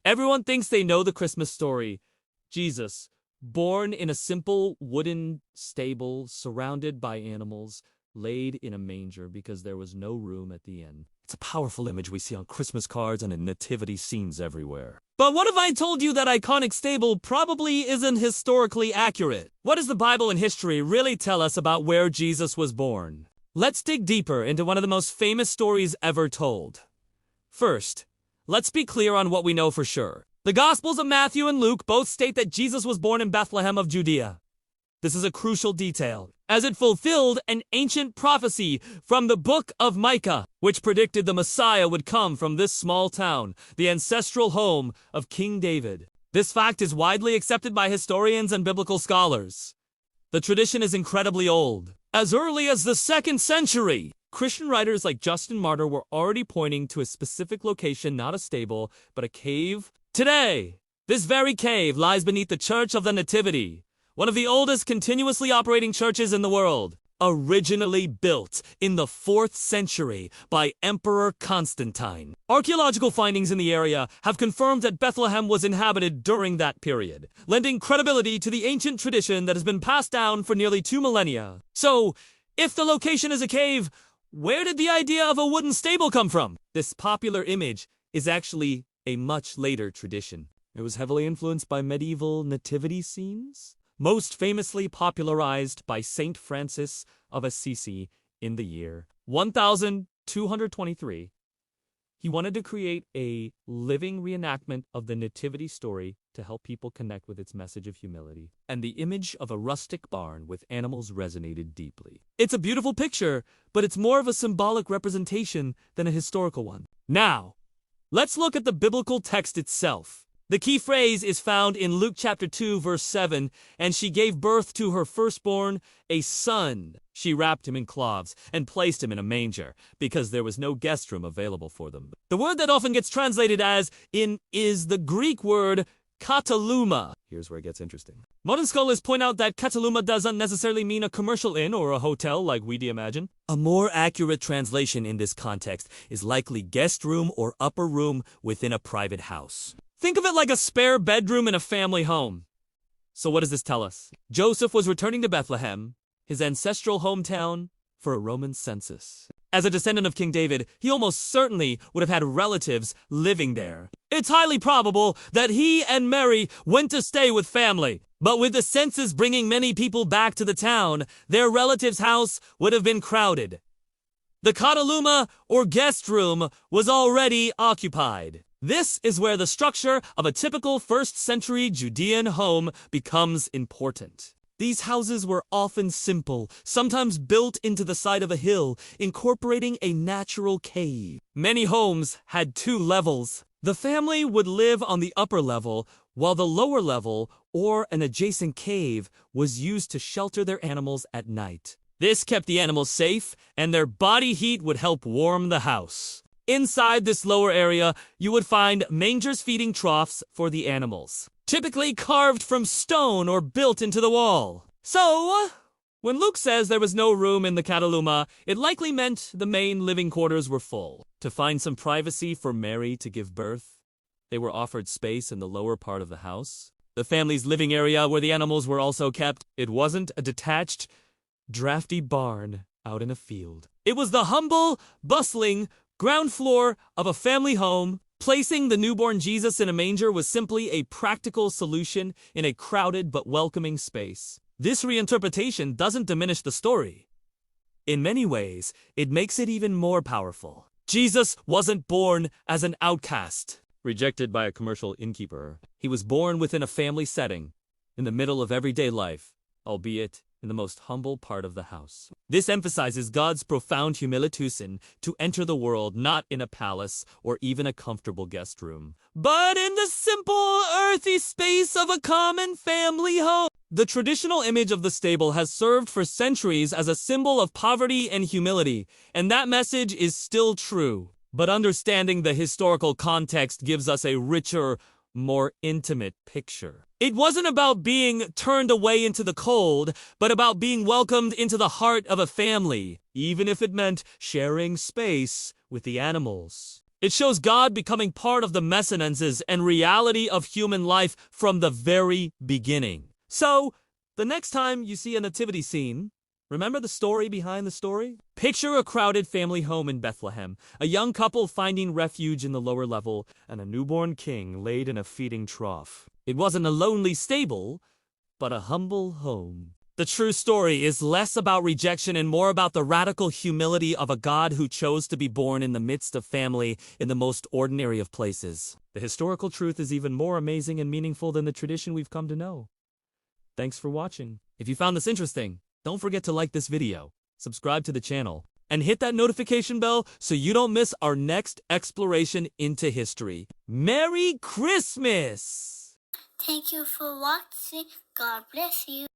Everyone thinks they know the Christmas story. Jesus, born in a simple wooden stable surrounded by animals, laid in a manger because there was no room at the inn. It's a powerful image we see on Christmas cards and in nativity scenes everywhere. But what if I told you that iconic stable probably isn't historically accurate? What does the Bible and history really tell us about where Jesus was born? Let's dig deeper into one of the most famous stories ever told. First, let's be clear on what we know for sure. The Gospels of Matthew and Luke both state that Jesus was born in Bethlehem of Judea. This is a crucial detail, as it fulfilled an ancient prophecy from the book of Micah, which predicted the Messiah would come from this small town, the ancestral home of King David. This fact is widely accepted by historians and biblical scholars. The tradition is incredibly old. As early as the 2nd century, Christian writers like Justin Martyr were already pointing to a specific location, not a stable, but a cave. Today, this very cave lies beneath the Church of the Nativity, one of the oldest continuously operating churches in the world, originally built in the 4th century by Emperor Constantine. Archaeological findings in the area have confirmed that Bethlehem was inhabited during that period, lending credibility to the ancient tradition that has been passed down for nearly 2 millennia. So, if the location is a cave, where did the idea of a wooden stable come from? This popular image is actually a much later tradition. It was heavily influenced by medieval nativity scenes, most famously popularized by Saint Francis of Assisi in the year 1223. He wanted to create a living reenactment of the nativity story to help people connect with its message of humility. And the image of a rustic barn with animals resonated deeply. It's a beautiful picture, but it's more of a symbolic representation than a historical one. Now, let's look at the biblical text itself. The key phrase is found in Luke chapter 2, verse 7, and she gave birth to her firstborn, a son. She wrapped him in cloths and placed him in a manger because there was no guest room available for them. The word that often gets translated as in is the Greek word kataluma. Here's where it gets interesting. Modern scholars point out that kataluma doesn't necessarily mean a commercial inn or a hotel like we'd imagine. A more accurate translation in this context is likely guest room or upper room within a private house. Think of it like a spare bedroom in a family home. So what does this tell us? Joseph was returning to Bethlehem, his ancestral hometown, for a Roman census. As a descendant of King David, he almost certainly would have had relatives living there. It's highly probable that he and Mary went to stay with family. But with the census bringing many people back to the town, their relative's house would have been crowded. The kataluma, or guest room, was already occupied. This is where the structure of a typical 1st century Judean home becomes important. These houses were often simple, sometimes built into the side of a hill, incorporating a natural cave. Many homes had 2 levels. The family would live on the upper level, while the lower level, or an adjacent cave, was used to shelter their animals at night. This kept the animals safe, and their body heat would help warm the house. Inside this lower area, you would find mangers feeding troughs for the animals, typically carved from stone or built into the wall. So, when Luke says there was no room in the kataluma, it likely meant the main living quarters were full. To find some privacy for Mary to give birth, they were offered space in the lower part of the house. The family's living area where the animals were also kept, it wasn't a detached, drafty barn out in a field. It was the humble, bustling, ground floor of a family home. Placing the newborn Jesus in a manger was simply a practical solution in a crowded but welcoming space. This reinterpretation doesn't diminish the story. In many ways, it makes it even more powerful. Jesus wasn't born as an outcast, rejected by a commercial innkeeper. He was born within a family setting, in the middle of everyday life, albeit in the most humble part of the house. This emphasizes God's profound humility to enter the world not in a palace or even a comfortable guest room, but in the simple, earthy space of a common family home. The traditional image of the stable has served for centuries as a symbol of poverty and humility, and that message is still true. But understanding the historical context gives us a richer, more intimate picture. It wasn't about being turned away into the cold, but about being welcomed into the heart of a family, even if it meant sharing space with the animals. It shows God becoming part of the mesanences and reality of human life from the very beginning. So, the next time you see a nativity scene, remember the story behind the story? Picture a crowded family home in Bethlehem, a young couple finding refuge in the lower level, and a newborn king laid in a feeding trough. It wasn't a lonely stable, but a humble home. The true story is less about rejection and more about the radical humility of a God who chose to be born in the midst of family in the most ordinary of places. The historical truth is even more amazing and meaningful than the tradition we've come to know. Thanks for watching. If you found this interesting, don't forget to like this video, subscribe to the channel, and hit that notification bell so you don't miss our next exploration into history. Merry Christmas! Thank you for watching. God bless you.